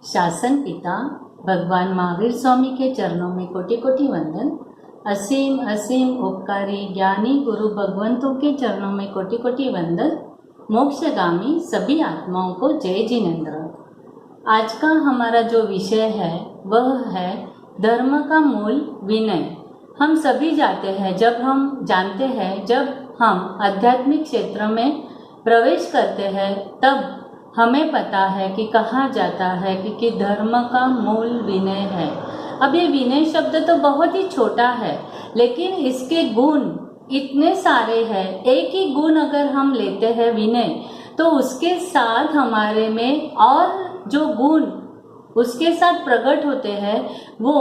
शासन पिता भगवान महावीर स्वामी के चरणों में कोटि कोटि वंदन। असीम असीम उपकारी ज्ञानी गुरु भगवंतों के चरणों में कोटि कोटि वंदन। मोक्षगामी सभी आत्माओं को जय जिनेन्द्र। आज का हमारा जो विषय है वह है धर्म का मूल विनय। हम सभी जानते हैं, जब हम आध्यात्मिक क्षेत्र में प्रवेश करते हैं तब हमें पता है कि कहा जाता है कि धर्म का मूल विनय है। अब ये विनय शब्द तो बहुत ही छोटा है, लेकिन इसके गुण इतने सारे हैं। एक ही गुण अगर हम लेते हैं विनय, तो उसके साथ हमारे में और जो गुण उसके साथ प्रकट होते हैं वो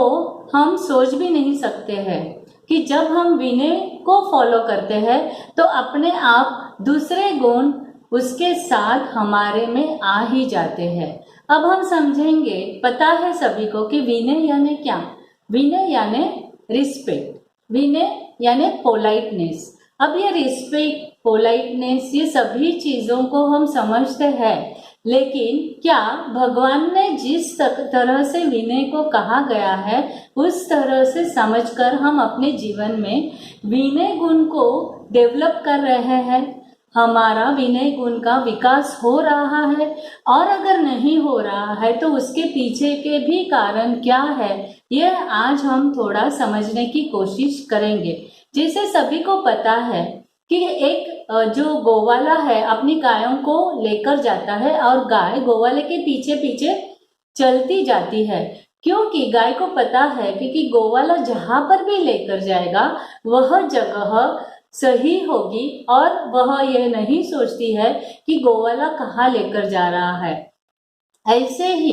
हम सोच भी नहीं सकते हैं कि जब हम विनय को फॉलो करते हैं तो अपने आप दूसरे गुण उसके साथ हमारे में आ ही जाते हैं। अब हम समझेंगे, पता है सभी को कि विनय यानी क्या। विनय यानी रिस्पेक्ट, विनय यानी पोलाइटनेस। अब ये रिस्पेक्ट, पोलाइटनेस, ये सभी चीज़ों को हम समझते हैं, लेकिन क्या भगवान ने जिस तरह से विनय को कहा गया है उस तरह से समझकर हम अपने जीवन में विनय गुण को डेवलप कर रहे हैं? हमारा विनय गुण का विकास हो रहा है? और अगर नहीं हो रहा है तो उसके पीछे के भी कारण क्या है, यह आज हम थोड़ा समझने की कोशिश करेंगे। जैसे सभी को पता है कि एक जो गौवाला है अपनी गायों को लेकर जाता है और गाय गौवाले के पीछे पीछे चलती जाती है, क्योंकि गाय को पता है कि गौवाला जहां पर भी लेकर जाएगा वह जगह सही होगी और वह यह नहीं सोचती है कि गौवाला कहाँ लेकर जा रहा है। ऐसे ही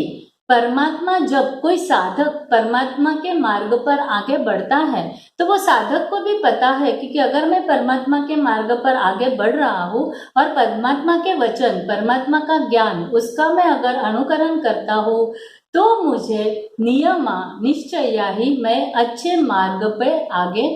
परमात्मा, जब कोई साधक परमात्मा के मार्ग पर आगे बढ़ता है तो वो साधक को भी पता है कि अगर मैं परमात्मा के मार्ग पर आगे बढ़ रहा हूँ और परमात्मा के वचन, परमात्मा का ज्ञान, उसका मैं अगर अनुकरण करता हूँ तो मुझे निश्चय ही मैं अच्छे मार्ग पे आगे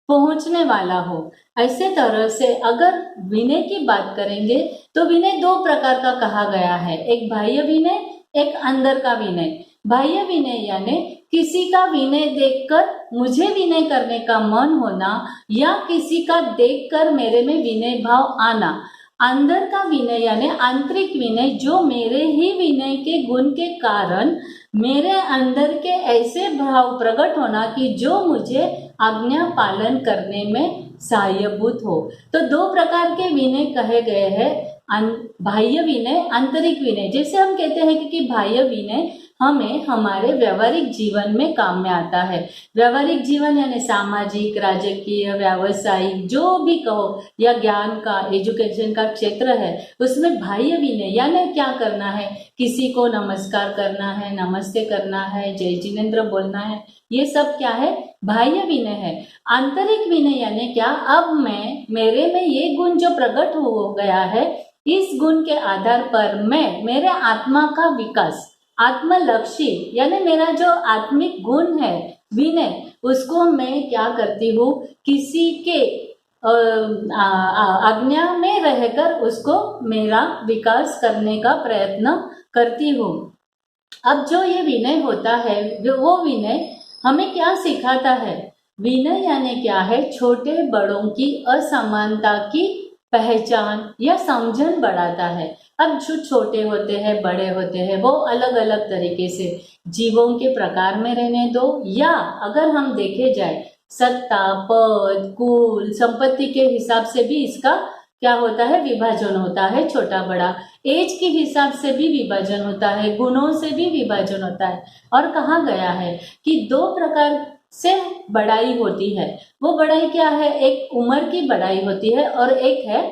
पहुंचने वाला हो। ऐसे तरह से अगर विनय की बात करेंगे तो विनय दो प्रकार का कहा गया है, एक बाह्य विनय, एक अंदर का विनय। बाह्य विनय यानी किसी का विनय देखकर मुझे विनय करने का मन होना या किसी का देखकर मेरे में विनय भाव आना। अंदर का विनय यानी आंतरिक विनय, जो मेरे ही विनय के गुण के कारण मेरे अंदर के ऐसे भाव प्रकट होना कि जो मुझे आज्ञा पालन करने में सहायभूत हो। तो दो प्रकार के विनय कहे गए हैं, बाह्य विनय, आंतरिक विनय। जैसे हम कहते हैं कि बाह्य विनय हमें हमारे व्यवहारिक जीवन में काम में आता है। व्यवहारिक जीवन यानी सामाजिक, राजकीय, व्यावसायिक, जो भी कहो, या ज्ञान का, एजुकेशन का क्षेत्र है, उसमें बाह्य विनय यानी क्या करना है, किसी को नमस्कार करना है, नमस्ते करना है, जय जिनेन्द्र बोलना है, ये सब क्या है, बाह्य विनय है। आंतरिक विनय यानी क्या, अब मेरे में ये गुण जो प्रकट हो गया है, इस गुण के आधार पर मैं मेरे आत्मा का विकास, आत्मलक्षी यानी मेरा जो आत्मिक गुण है विनय, उसको मैं क्या करती हूँ, किसी के आज्ञा में रहकर उसको मेरा विकास करने का प्रयत्न करती हूँ। अब जो ये विनय होता है वो विनय हमें क्या सिखाता है? विनय यानी क्या है, छोटे बड़ों की असमानता की पहचान या समझन बढ़ाता है। अब जो छोटे होते हैं, बड़े होते हैं, वो अलग अलग तरीके से जीवों के प्रकार में रहने दो, या अगर हम देखे जाए सत्ता, पद, कुल, संपत्ति के हिसाब से भी इसका क्या होता है, विभाजन होता है, छोटा बड़ा। एज के हिसाब से भी विभाजन होता है, गुणों से भी विभाजन होता है। और कहा गया है कि दो प्रकार से बढ़ाई होती है। वो बढ़ाई क्या है, एक उम्र की बढ़ाई होती है और एक है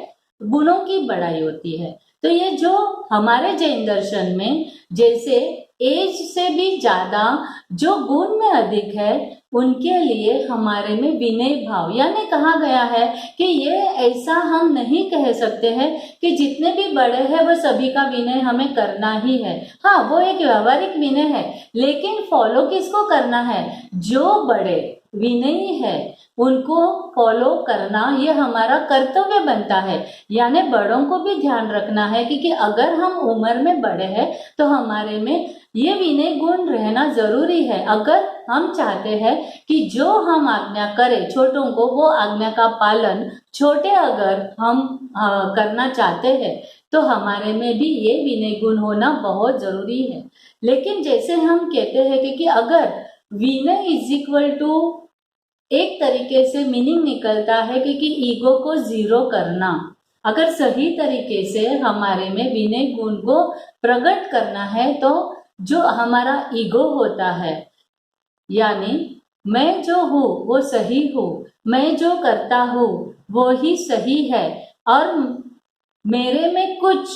गुणों की बढ़ाई होती है। तो ये जो हमारे जैन दर्शन में जैसे एज से भी ज्यादा जो गुण में अधिक है, उनके लिए हमारे में विनय भाव यानी कहा गया है कि ये ऐसा हम नहीं कह सकते हैं कि जितने भी बड़े हैं वो सभी का विनय हमें करना ही है। हाँ, वो एक व्यवहारिक विनय है, लेकिन फॉलो किसको करना है, जो बड़े, विनयी है उनको फॉलो करना ये हमारा कर्तव्य बनता है। यानी बड़ों को भी ध्यान रखना है क्योंकि अगर हम उम्र में बड़े हैं तो हमारे में ये विनय गुण रहना जरूरी है। अगर हम चाहते हैं कि जो हम आज्ञा करें छोटों को, वो आज्ञा का पालन छोटे अगर हम करना चाहते हैं तो हमारे में भी ये विनय गुण होना बहुत जरूरी है। लेकिन जैसे हम कहते हैं कि अगर विनय इज इक्वल टू एक तरीके से मीनिंग निकलता है कि ईगो को जीरो करना। अगर सही तरीके से हमारे में विनय गुण को प्रकट करना है तो जो हमारा ईगो होता है, यानी मैं जो हूँ वो सही हूँ, मैं जो करता हूँ वो ही सही है और मेरे में कुछ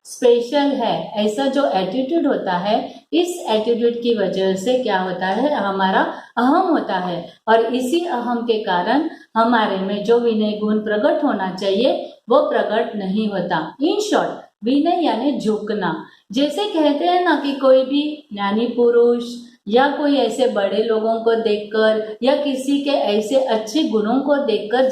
स्पेशल है, ऐसा जो एटीट्यूड होता है, इस एटीट्यूड की वजह से क्या होता है, हमारा अहम होता है और इसी अहम के कारण हमारे में जो विनय गुण प्रकट होना चाहिए वो प्रकट नहीं होता। इन शॉर्ट विनय यानी झुकना। जैसे कहते हैं ना कि कोई भी ज्ञानी पुरुष या कोई ऐसे बड़े लोगों को देखकर या किसी के ऐसे अच्छे गुणों को देखकर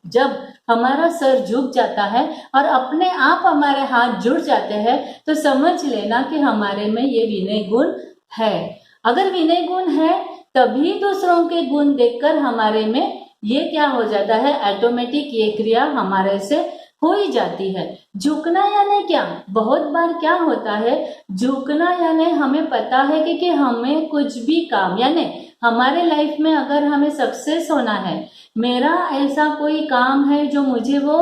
जब हमारा सर झुक जाता है और अपने आप हमारे हाथ जुड़ जाते हैं तो समझ लेना कि हमारे में ये विनय गुण है। अगर विनय गुण है तभी दूसरों के गुण देखकर हमारे में ये क्या हो जाता है, ऑटोमेटिक ये क्रिया हमारे से हो ही जाती है। झुकना यानी क्या, बहुत बार क्या होता है, झुकना यानी हमें पता है कि हमें कुछ भी काम यानी हमारे लाइफ में अगर हमें सक्सेस होना है, मेरा ऐसा कोई काम है जो मुझे वो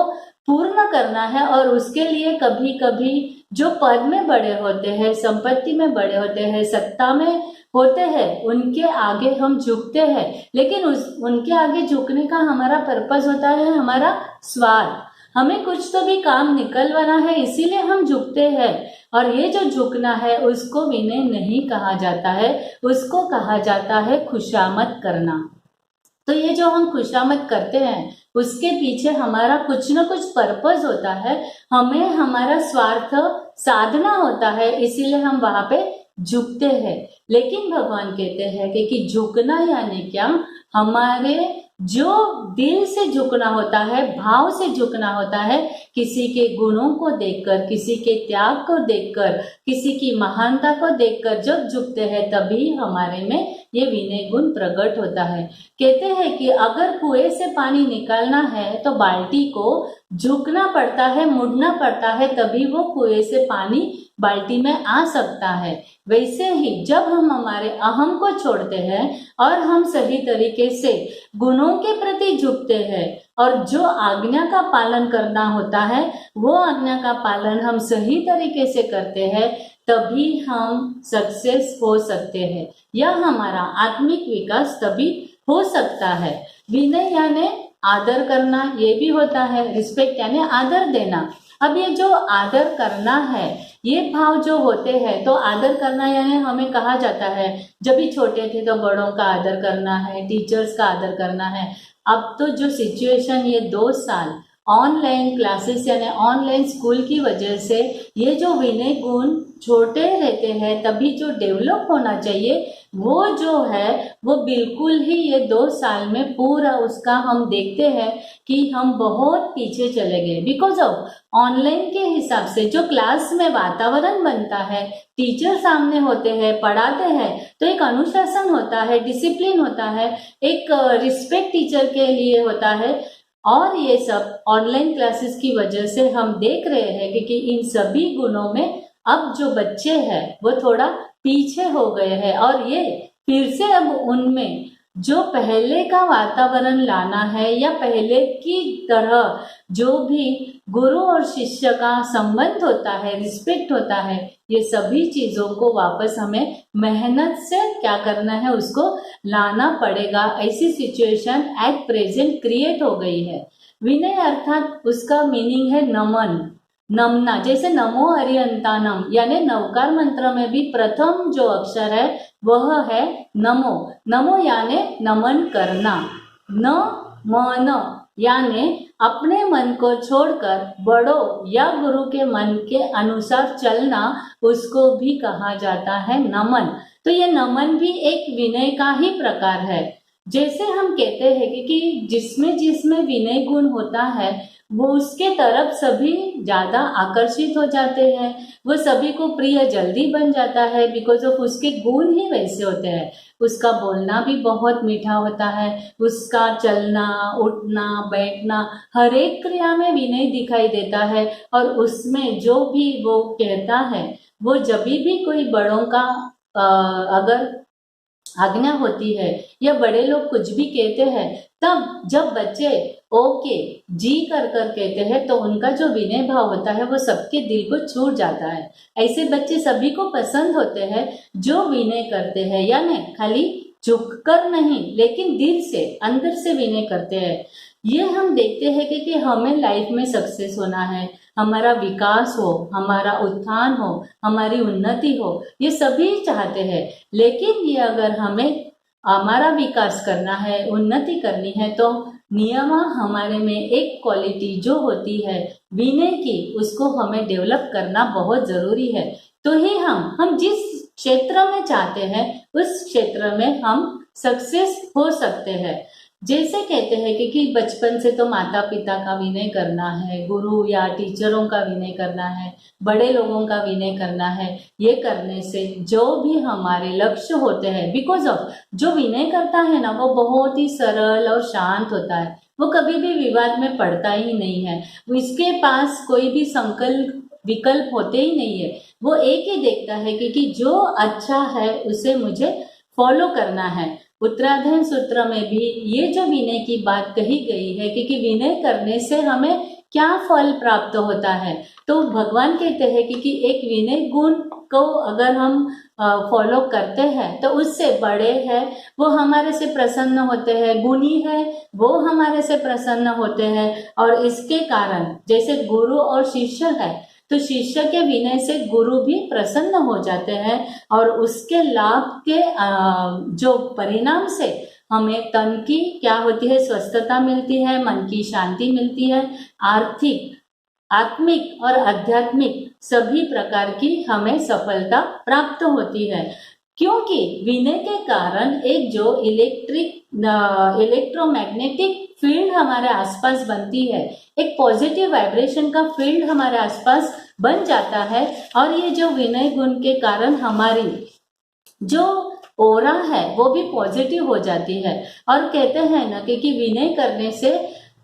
पूर्ण करना है और उसके लिए कभी कभी जो पद में बड़े होते हैं, संपत्ति में बड़े होते हैं, सत्ता में होते हैं, उनके आगे हम झुकते हैं। लेकिन उनके आगे झुकने का हमारा पर्पस होता है हमारा स्वार्थ, हमें कुछ तो भी काम निकलवाना है इसीलिए हम झुकते हैं। और ये जो झुकना है उसको विनय नहीं कहा जाता है, उसको कहा जाता है खुशामद करना। तो ये जो हम खुशामद करते हैं उसके पीछे हमारा कुछ न कुछ पर्पस होता है, हमें हमारा स्वार्थ साधना होता है, इसीलिए हम वहां पे झुकते हैं। लेकिन भगवान कहते हैं कि झुकना यानी क्या, हमारे जो दिल से झुकना होता है, भाव से झुकना होता है, किसी के गुणों को देखकर, किसी के त्याग को देखकर, किसी की महानता को देखकर जब झुकते हैं तभी हमारे में ये विनय गुण प्रकट होता है। कहते हैं कि अगर कुएं से पानी निकालना है तो बाल्टी को झुकना पड़ता है, मुड़ना पड़ता है, तभी वो कुएं से पानी बाल्टी में आ सकता है। वैसे ही जब हम हमारे अहम को छोड़ते हैं और हम सही तरीके से गुणों के प्रति झुकते हैं और जो आज्ञा का पालन करना होता है वो आज्ञा का पालन हम सही तरीके से करते हैं, तभी हम सक्सेस हो सकते हैं या हमारा आत्मिक विकास तभी हो सकता है। विनय यानी आदर करना, ये भी होता है। रिस्पेक्ट यानी आदर देना। अब ये जो आदर करना है, ये भाव जो होते हैं, तो आदर करना यानी हमें कहा जाता है जब भी छोटे थे तो बड़ों का आदर करना है, टीचर्स का आदर करना है। अब तो जो सिचुएशन ये 2 साल ऑनलाइन क्लासेस यानी ऑनलाइन स्कूल की वजह से ये जो विनय गुण छोटे रहते हैं, तभी जो डेवलप होना चाहिए वो जो है वो बिल्कुल ही ये 2 साल में पूरा उसका हम देखते हैं कि हम बहुत पीछे चले गए। बिकॉज ऑफ ऑनलाइन के हिसाब से जो क्लास में वातावरण बनता है, टीचर सामने होते हैं, पढ़ाते हैं, तो एक अनुशासन होता है, डिसिप्लिन होता है, एक रिस्पेक्ट टीचर के लिए होता है। और ये सब ऑनलाइन क्लासेस की वजह से हम देख रहे हैं कि इन सभी गुणों में अब जो बच्चे हैं वो थोड़ा पीछे हो गए हैं और ये फिर से अब उनमें जो पहले का वातावरण लाना है या पहले की तरह जो भी गुरु और शिष्य का संबंध होता है, रिस्पेक्ट होता है, ये सभी चीजों को वापस हमें मेहनत से क्या करना है, उसको लाना पड़ेगा। ऐसी सिचुएशन एट प्रेजेंट क्रिएट हो गई है। विनय अर्थात उसका मीनिंग है नमन, नमना। जैसे नमो अरिहंतानम यानी नवकार मंत्र में भी प्रथम जो अक्षर है वह है नमो। नमो यानी नमन करना। न मन यानी अपने मन को छोड़कर बड़ों या गुरु के मन के अनुसार चलना, उसको भी कहा जाता है नमन। तो ये नमन भी एक विनय का ही प्रकार है। जैसे हम कहते हैं कि जिसमें जिसमें विनय गुण होता है वो उसके तरफ सभी ज्यादा आकर्षित हो जाते हैं, वो सभी को प्रिय जल्दी बन जाता है, बिकॉज ऑफ उसके गुण ही वैसे होते हैं। उसका बोलना भी बहुत मीठा होता है, उसका चलना उठना बैठना हर एक क्रिया में विनय दिखाई देता है। और उसमें जो भी वो कहता है, वो जब भी कोई बड़ों का अगर आज्ञा होती है या बड़े लोग कुछ भी कहते हैं, तब जब बच्चे ओके जी कर कर कहते हैं तो उनका जो विनय भाव होता है वो सबके दिल को छू जाता है। ऐसे बच्चे सभी को पसंद होते हैं जो विनय करते हैं, यानी खाली झुककर नहीं लेकिन दिल से अंदर से विनय करते हैं। ये हम देखते हैं कि हमें लाइफ में सक्सेस होना है, हमारा विकास हो, हमारा उत्थान हो, हमारी उन्नति हो, ये सभी चाहते हैं। लेकिन ये अगर हमें हमारा विकास करना है, उन्नति करनी है, तो नियम हमारे में एक क्वालिटी जो होती है विनय की, उसको हमें डेवलप करना बहुत जरूरी है। तो ही हम जिस क्षेत्र में चाहते हैं उस क्षेत्र में हम सक्सेस हो सकते हैं। जैसे कहते हैं कि बचपन से तो माता पिता का विनय करना है, गुरु या टीचरों का विनय करना है, बड़े लोगों का विनय करना है। ये करने से जो भी हमारे लक्ष्य होते हैं, बिकॉज ऑफ जो विनय करता है ना वो बहुत ही सरल और शांत होता है, वो कभी भी विवाद में पड़ता ही नहीं है, इसके पास कोई भी संकल्प विकल्प होते ही नहीं है। वो एक ही देखता है कि जो अच्छा है उसे मुझे फॉलो करना है। उत्तराधर्म सूत्र में भी ये जो विनय की बात कही गई है कि विनय करने से हमें क्या फल प्राप्त होता है, तो भगवान कहते हैं कि एक विनय गुण को अगर हम फॉलो करते हैं तो उससे बड़े हैं वो हमारे से प्रसन्न होते हैं, गुणी है वो हमारे से प्रसन्न होते हैं। और इसके कारण जैसे गुरु और शिष्य है, तो शिष्य के विनय से गुरु भी प्रसन्न हो जाते हैं और उसके लाभ के जो परिणाम से हमें तन की क्या होती है, स्वस्थता मिलती है, मन की शांति मिलती है, आर्थिक आत्मिक और आध्यात्मिक सभी प्रकार की हमें सफलता प्राप्त होती है। क्योंकि विनय के कारण एक जो इलेक्ट्रोमैग्नेटिक फील्ड हमारे आसपास बनती है, एक पॉजिटिव वाइब्रेशन का फील्ड हमारे आसपास बन जाता है। और ये जो विनय गुण के कारण हमारी जो ओरा है वो भी पॉजिटिव हो जाती है। और कहते हैं ना कि विनय करने से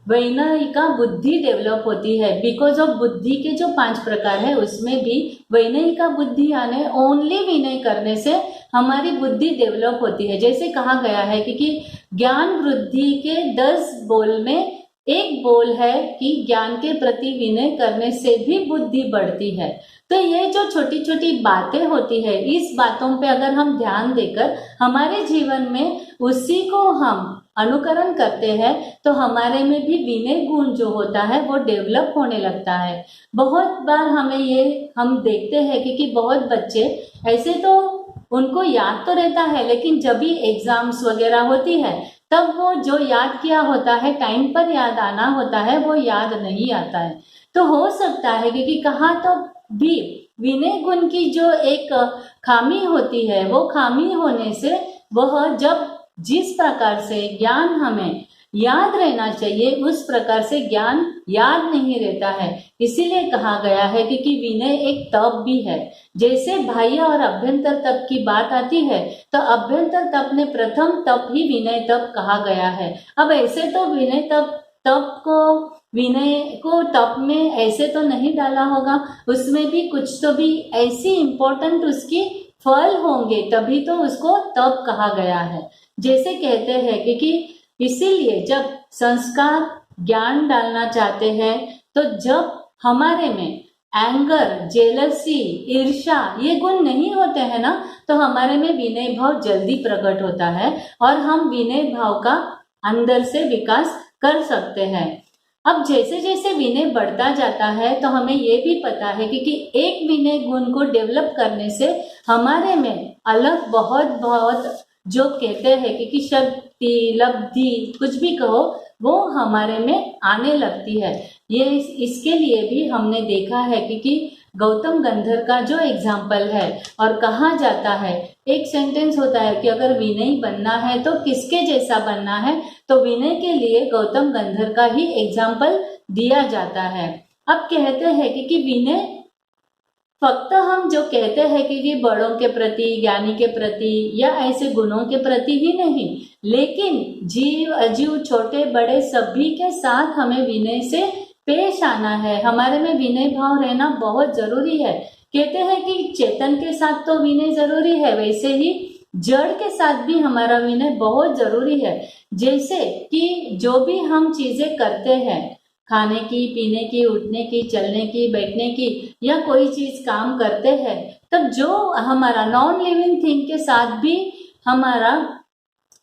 वैनयिका बुद्धि डेवलप होती है, बिकॉज ऑफ बुद्धि के जो 5 प्रकार है उसमें भी वैनयिका बुद्धि यानी ओनली विनय करने से हमारी बुद्धि डेवलप होती है। जैसे कहा गया है कि ज्ञान वृद्धि के 10 बोल में एक बोल है कि ज्ञान के प्रति विनय करने से भी बुद्धि बढ़ती है। तो ये जो छोटी छोटी बातें होती है, इस बातों पे अगर हम ध्यान देकर हमारे जीवन में उसी को हम अनुकरण करते हैं तो हमारे में भी विनय गुण जो होता है वो डेवलप होने लगता है। बहुत बार हम देखते हैं कि बहुत बच्चे ऐसे तो उनको याद तो रहता है, लेकिन जब भी एग्जाम्स वगैरह होती है तब वो जो याद किया होता है, टाइम पर याद आना होता है, वो याद नहीं आता है। तो हो सकता है कि कहाँ तो भी विनय गुण की जो एक खामी होती है, वो खामी होने से वह जब जिस प्रकार से ज्ञान हमें याद रहना चाहिए उस प्रकार से ज्ञान याद नहीं रहता है। इसीलिए कहा गया है कि विनय एक तप भी है। जैसे बाह्य और अभ्यंतर तप की बात आती है तो अभ्यंतर तप ने प्रथम तप ही विनय तप कहा गया है। अब ऐसे तो विनय को तप में ऐसे तो नहीं डाला होगा, उसमें भी कुछ तो भी ऐसी इंपॉर्टेंट उसकी फल होंगे, तभी तो उसको तप कहा गया है। जैसे कहते हैं कि इसीलिए जब संस्कार ज्ञान डालना चाहते हैं तो जब हमारे में एंगर, जेलसी, ईर्ष्या ये गुण नहीं होते हैं ना, तो हमारे में विनय भाव जल्दी प्रकट होता है और हम विनय भाव का अंदर से विकास कर सकते हैं। अब जैसे जैसे विनय बढ़ता जाता है तो हमें ये भी पता है कि एक विनय गुण को डेवलप करने से हमारे में अलग बहुत बहुत जो कहते हैं कि शक्ति, लब्धि, कुछ भी कहो, वो हमारे में आने लगती है। ये इसके लिए भी हमने देखा है कि गौतम गंधर का जो एग्जाम्पल है, और कहा जाता है, एक सेंटेंस होता है कि अगर विनयी बनना है तो किसके जैसा बनना है, तो विनय के लिए गौतम गंधर का ही एग्जाम्पल दिया जाता है। अब कहते हैं कि विनय फक्त हम जो कहते हैं कि बड़ों के प्रति, ज्ञानी के प्रति या ऐसे गुणों के प्रति ही नहीं, लेकिन जीव अजीव छोटे बड़े सभी के साथ हमें विनय से पेश आना है। हमारे में विनय भाव रहना बहुत जरूरी है। कहते हैं कि चेतन के साथ तो विनय जरूरी है, वैसे ही जड़ के साथ भी हमारा विनय बहुत जरूरी है। जैसे कि जो भी हम चीजें करते हैं, खाने की, पीने की, उठने की, चलने की, बैठने की, या कोई चीज काम करते हैं, तब जो हमारा नॉन लिविंग थिंग के साथ भी हमारा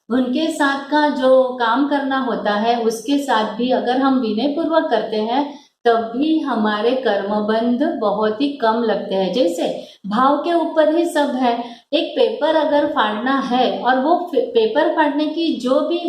उनके साथ का जो काम करना होता है, उसके साथ भी अगर हम विनय पूर्वक करते हैं तब भी हमारे कर्मबंध बहुत ही कम लगते हैं। जैसे भाव के ऊपर ही सब है। एक पेपर अगर फाड़ना है और वो पेपर फाड़ने की जो भी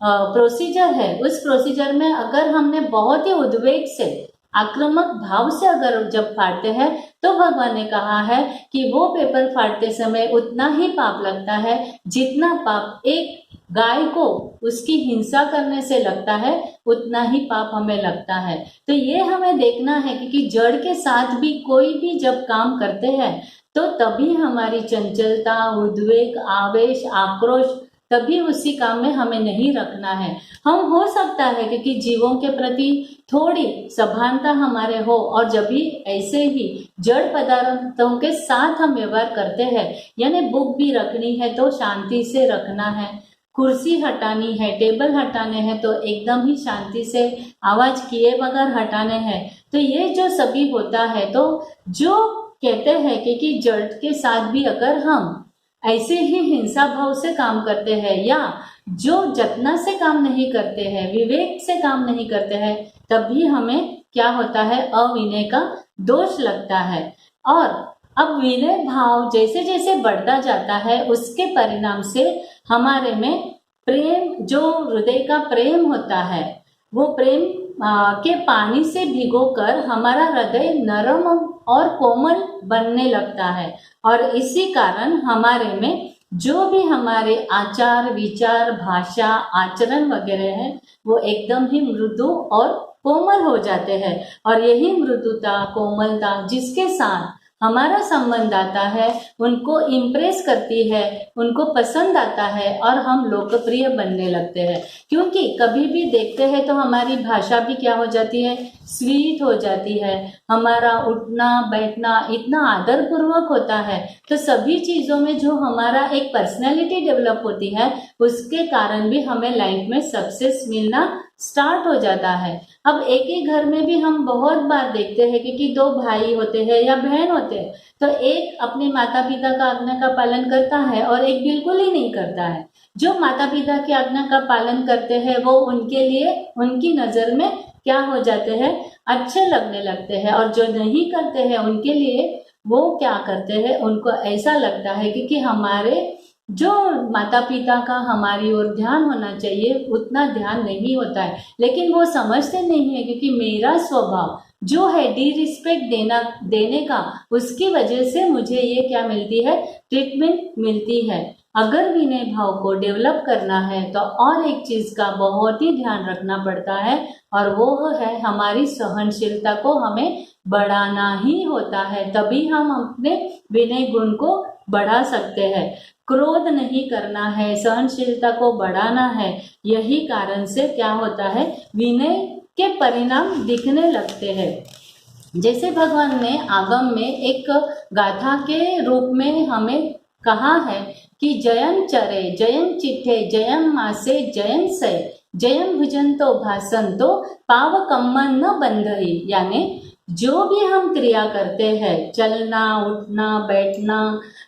प्रोसीजर है, उस प्रोसीजर में अगर हमने बहुत ही उद्वेग से, आक्रामक भाव से अगर जब फाड़ते हैं, तो भगवान ने कहा है कि वो पेपर फाड़ते समय उतना ही पाप लगता है जितना पाप एक गाय को उसकी हिंसा करने से लगता है, उतना ही पाप हमें लगता है। तो ये हमें देखना है कि जड़ के साथ भी कोई भी जब काम करते हैं तो तभी हमारी चंचलता, उद्वेग, आवेश, आक्रोश तभी उसी काम में हमें नहीं रखना है। हम हो सकता है कि जीवों के प्रति थोड़ी सभानता हमारे हो, और जब भी ऐसे ही जड़ पदार्थों के साथ हम व्यवहार करते हैं, यानी बुक भी रखनी है तो शांति से रखना है, कुर्सी हटानी है, टेबल हटाने हैं तो एकदम ही शांति से आवाज किए बगैर हटाने हैं। तो ये जो सभी होता है, तो जो कहते हैं कि जड़ के साथ भी अगर हम ऐसे ही हिंसा भाव से काम करते हैं, या जो जतना से काम नहीं करते हैं, विवेक से काम नहीं करते हैं, तभी हमें क्या होता है, अविनय का दोष लगता है। और अब विनय भाव जैसे जैसे बढ़ता जाता है, उसके परिणाम से हमारे में प्रेम, जो हृदय का प्रेम होता है, वो प्रेम के पानी से भिगोकर हमारा हृदय नरम और कोमल बनने लगता है, और इसी कारण हमारे में जो भी हमारे आचार, विचार, भाषा, आचरण वगैरह है, वो एकदम ही मृदु और कोमल हो जाते हैं। और यही मृदुता, कोमलता जिसके साथ हमारा संबंध आता है, उनको इम्प्रेस करती है, उनको पसंद आता है, और हम लोकप्रिय बनने लगते हैं। क्योंकि कभी भी देखते हैं तो हमारी भाषा भी क्या हो जाती है, स्वीट हो जाती है, हमारा उठना बैठना इतना आदर पूर्वक होता है। तो सभी चीजों में जो हमारा एक पर्सनैलिटी डेवलप होती है, उसके कारण भी हमें लाइफ में सक्सेस मिलना स्टार्ट हो जाता है। अब एक ही घर में भी हम बहुत बार देखते हैं कि दो भाई होते हैं या बहन होते हैं, तो एक अपने माता पिता का आज्ञा का पालन करता है और एक बिल्कुल ही नहीं करता है। जो माता पिता की आज्ञा का पालन करते हैं, वो उनके लिए, उनकी नजर में क्या हो जाते हैं, अच्छे लगने लगते हैं, और जो नहीं करते हैं उनके लिए वो क्या करते हैं, उनको ऐसा लगता है कि हमारे जो माता पिता का हमारी ओर ध्यान होना चाहिए, उतना ध्यान नहीं होता है। लेकिन वो समझते नहीं है क्योंकि मेरा स्वभाव जो है डिरिस्पेक्ट देने का, उसकी वजह से मुझे ये क्या मिलती है, ट्रीटमेंट मिलती है। अगर विनय भाव को डेवलप करना है तो और एक चीज का बहुत ही ध्यान रखना पड़ता है, और वो है हमारी सहनशीलता को हमें बढ़ाना ही होता है। तभी हम अपने विनय गुण को बढ़ा सकते हैं। क्रोध नहीं करना है, सहनशीलता को बढ़ाना है। यही कारण से क्या होता है, विनय के परिणाम दिखने लगते हैं। जैसे भगवान ने आगम में एक गाथा के रूप में हमें कहा है कि जयं चरे, जयं चिट्ठे, जयं मासे, जयं से, जयं भुजंतो भासंतो पावकम्मन न बंधई। यानी जो भी हम क्रिया करते हैं, चलना, उठना, बैठना,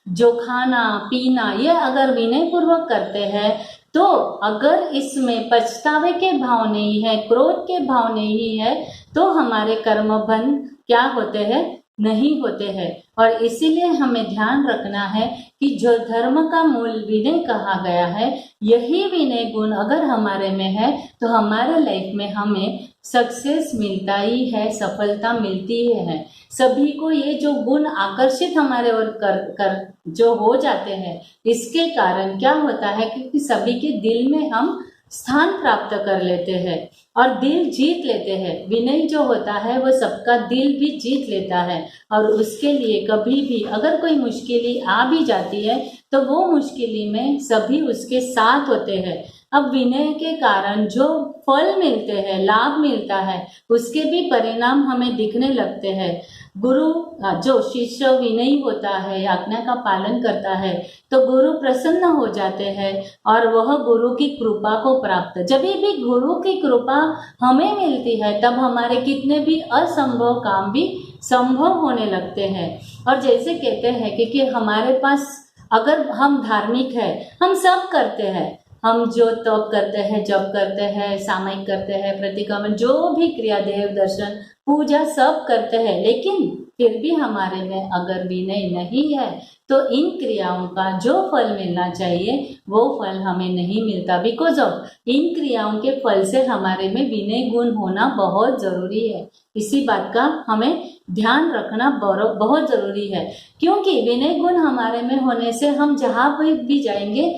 जो खाना पीना, ये अगर विनय पूर्वक करते हैं, तो अगर इसमें पछतावे के भाव नहीं है, क्रोध के भाव नहीं है, तो हमारे कर्मबंध क्या होते हैं, नहीं होते हैं। और इसीलिए हमें ध्यान रखना है कि जो धर्म का मूल विनय कहा गया है, यही विनय गुण अगर हमारे में है तो हमारे लाइफ में हमें सक्सेस मिलता ही है, सफलता मिलती ही है। सभी को ये जो गुण आकर्षित हमारे ओर कर जो हो जाते हैं, इसके कारण क्या होता है कि सभी के दिल में हम स्थान प्राप्त कर लेते हैं और दिल जीत लेते हैं। विनय जो होता है वो सबका दिल भी जीत लेता है और उसके लिए कभी भी अगर कोई मुश्किल आ भी जाती है तो वो मुश्किल में सभी उसके साथ होते हैं। अब विनय के कारण जो फल मिलते हैं, लाभ मिलता है, उसके भी परिणाम हमें दिखने लगते हैं। गुरु जो शिष्य विनयी होता है, आज्ञा का पालन करता है, तो गुरु प्रसन्न हो जाते हैं और वह गुरु की कृपा को प्राप्त, जब भी गुरु की कृपा हमें मिलती है तब हमारे कितने भी असंभव काम भी संभव होने लगते हैं। और जैसे कहते हैं कि हमारे पास अगर हम धार्मिक है, हम सब करते हैं, हम जो तप करते हैं, जप करते हैं, सामायिक करते हैं, प्रतिक्रमण, जो भी क्रिया, देव दर्शन, पूजा सब करते हैं, लेकिन फिर भी हमारे में अगर विनय नहीं है तो इन क्रियाओं का जो फल मिलना चाहिए वो फल हमें नहीं मिलता। बिकॉज ऑफ इन क्रियाओं के फल से हमारे में विनय गुण होना बहुत जरूरी है। इसी बात का हमें ध्यान रखना बहुत जरूरी है, क्योंकि विनय गुण हमारे में होने से हम जहाँ भी जाएंगे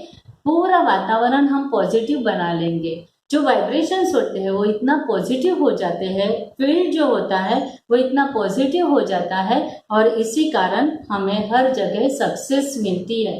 पूरा वातावरण हम पॉजिटिव बना लेंगे। जो वाइब्रेशंस होते हैं वो इतना पॉजिटिव हो जाते हैं, फील्ड जो होता है वो इतना पॉजिटिव हो जाता है और इसी कारण हमें हर जगह सक्सेस मिलती है।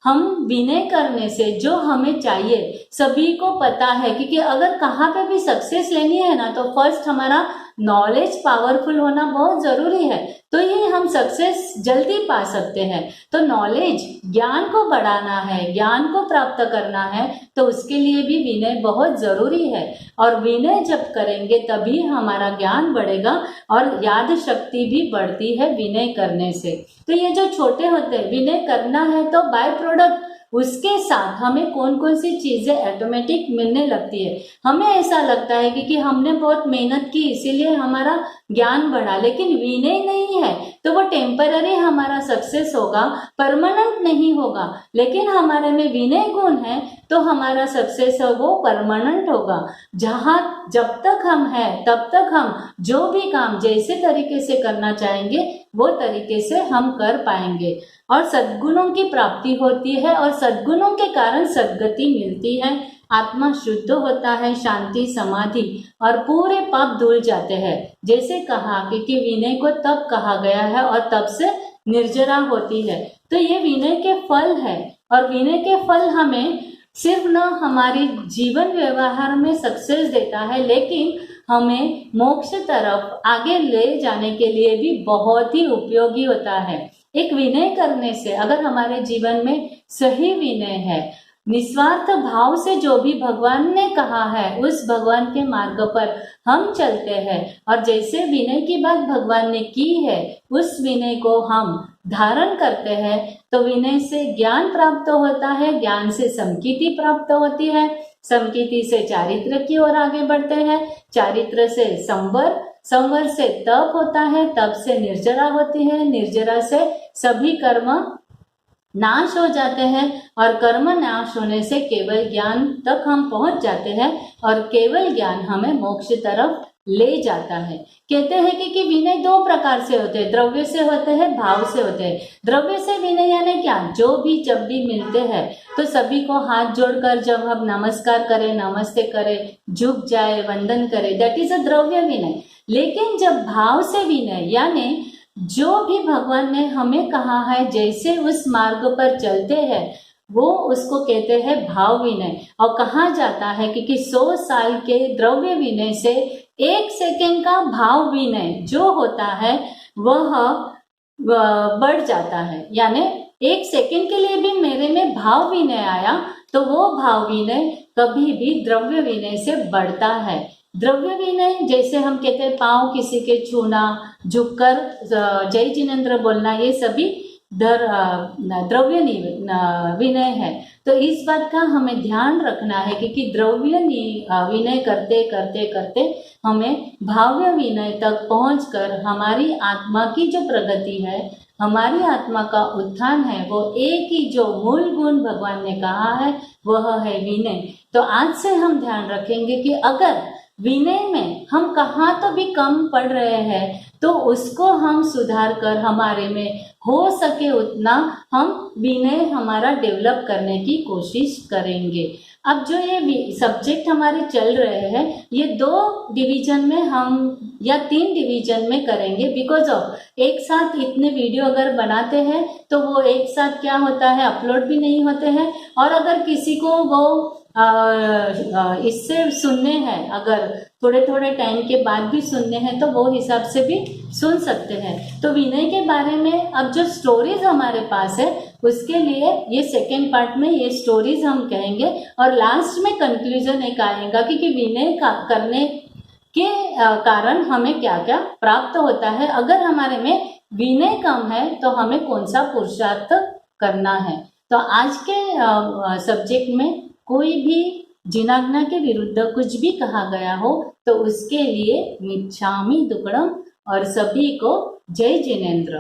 हम विनय करने से जो हमें चाहिए सभी को पता है, क्योंकि अगर कहाँ पे भी सक्सेस लेनी है ना तो फर्स्ट हमारा नॉलेज पावरफुल होना बहुत जरूरी है, तो ये हम सक्सेस जल्दी पा सकते हैं। तो नॉलेज, ज्ञान को बढ़ाना है, ज्ञान को प्राप्त करना है, तो उसके लिए भी विनय बहुत जरूरी है। और विनय जब करेंगे तभी हमारा ज्ञान बढ़ेगा और याद शक्ति भी बढ़ती है विनय करने से। तो ये जो छोटे होते हैं, विनय करना है तो बाय प्रोडक्ट उसके साथ हमें कौन कौन सी चीजें ऑटोमेटिक मिलने लगती है। हमें ऐसा लगता है कि हमने बहुत मेहनत की इसीलिए हमारा ज्ञान बढ़ा, लेकिन विनय नहीं है तो वो टेम्पररी हमारा सक्सेस होगा, परमानेंट नहीं होगा। लेकिन हमारे में विनय गुण है तो हमारा सक्सेस है वो परमानेंट होगा। जब तक हम हैं तब तक हम जो भी काम जैसे तरीके से करना चाहेंगे वो तरीके से हम कर पाएंगे और सद्गुणों की प्राप्ति होती है और सद्गुणों के कारण सद्गति मिलती है। आत्मा शुद्ध होता है, शांति, समाधि और पूरे पाप धुल जाते हैं। जैसे कहा कि विनय को तब कहा गया है और तब से निर्जरा होती है। तो ये विनय के फल है और विनय के फल हमें सिर्फ न हमारी जीवन व्यवहार में सक्सेस देता है, लेकिन हमें मोक्ष तरफ आगे ले जाने के लिए भी बहुत ही उपयोगी होता है। एक विनय करने से अगर हमारे जीवन में सही विनय है, निस्वार्थ भाव से जो भी भगवान ने कहा है उस भगवान के मार्ग पर हम चलते हैं और जैसे विनय की बात भगवान ने की है उस विनय को हम धारण करते हैं, तो विनय से ज्ञान प्राप्त होता है, ज्ञान से समकीर्ति प्राप्त होती है, समकीर्ति से चारित्र की ओर आगे बढ़ते हैं, चारित्र से संवर, संवर से तप होता है, तप से निर्जरा होती है, निर्जरा से सभी कर्म नाश हो जाते हैं और कर्म नाश होने से केवल ज्ञान तक हम पहुंच जाते हैं और केवल ज्ञान हमें मोक्ष तरफ ले जाता है। कहते हैं कि विनय दो प्रकार से होते हैं, द्रव्य से होते हैं, भाव से होते हैं। द्रव्य से विनय यानी क्या, जो भी जब भी मिलते हैं तो सभी को हाथ जोड़कर जब हम नमस्कार करें, नमस्ते करें, झुक जाए, वंदन करें, दैट इज अ द्रव्य विनय। लेकिन जब भाव से विनय यानी जो भी भगवान ने हमें कहा है जैसे उस मार्ग पर चलते हैं वो उसको कहते हैं भाव विनय। और कहा जाता है कि 100 साल के द्रव्य विनय से 1 सेकेंड का भाव विनय जो होता है वह बढ़ जाता है। यानी 1 सेकेंड के लिए भी मेरे में भाव विनय आया तो वो भाव विनय कभी भी द्रव्य विनय से बढ़ता है। द्रव्य विनय जैसे हम कहते हैं पांव किसी के छूना, झुककर जय जिनेन्द्र बोलना, ये सभी द्रव्य विनय है। तो इस बात का हमें ध्यान रखना है कि द्रव्य विनय करते करते करते हमें भाव्य विनय तक पहुंचकर हमारी आत्मा की जो प्रगति है, हमारी आत्मा का उत्थान है, वो एक ही जो मूल गुण भगवान ने कहा है वह है विनय। तो आज से हम ध्यान रखेंगे कि अगर विनय में हम कहाँ तो भी कम पढ़ रहे हैं, तो उसको हम सुधार कर हमारे में हो सके उतना हम विनय हमारा डेवलप करने की कोशिश करेंगे। अब जो ये सब्जेक्ट हमारे चल रहे हैं, ये 2 डिवीजन में हम या 3 डिवीजन में करेंगे, बिकॉज ऑफ एक साथ इतने वीडियो अगर बनाते हैं तो वो एक साथ क्या होता है, अपलोड भी नहीं होते हैं। और अगर किसी को वो इससे सुनने हैं, अगर थोड़े थोड़े टाइम के बाद भी सुनने हैं, तो वो हिसाब से भी सुन सकते हैं। तो विनय के बारे में अब जो स्टोरीज हमारे पास है, उसके लिए ये सेकेंड पार्ट में ये स्टोरीज हम कहेंगे, और लास्ट में कंक्लूजन एक आएगा कि विनय करने के कारण हमें क्या क्या प्राप्त होता है। अगर हमारे में विनय कम है तो हमें कौन सा पुरुषार्थ करना है। तो आज के सब्जेक्ट में कोई भी जिनाज्ञा के विरुद्ध कुछ भी कहा गया हो तो उसके लिए मिच्छामि दुक्कडम, और सभी को जय जिनेन्द्र।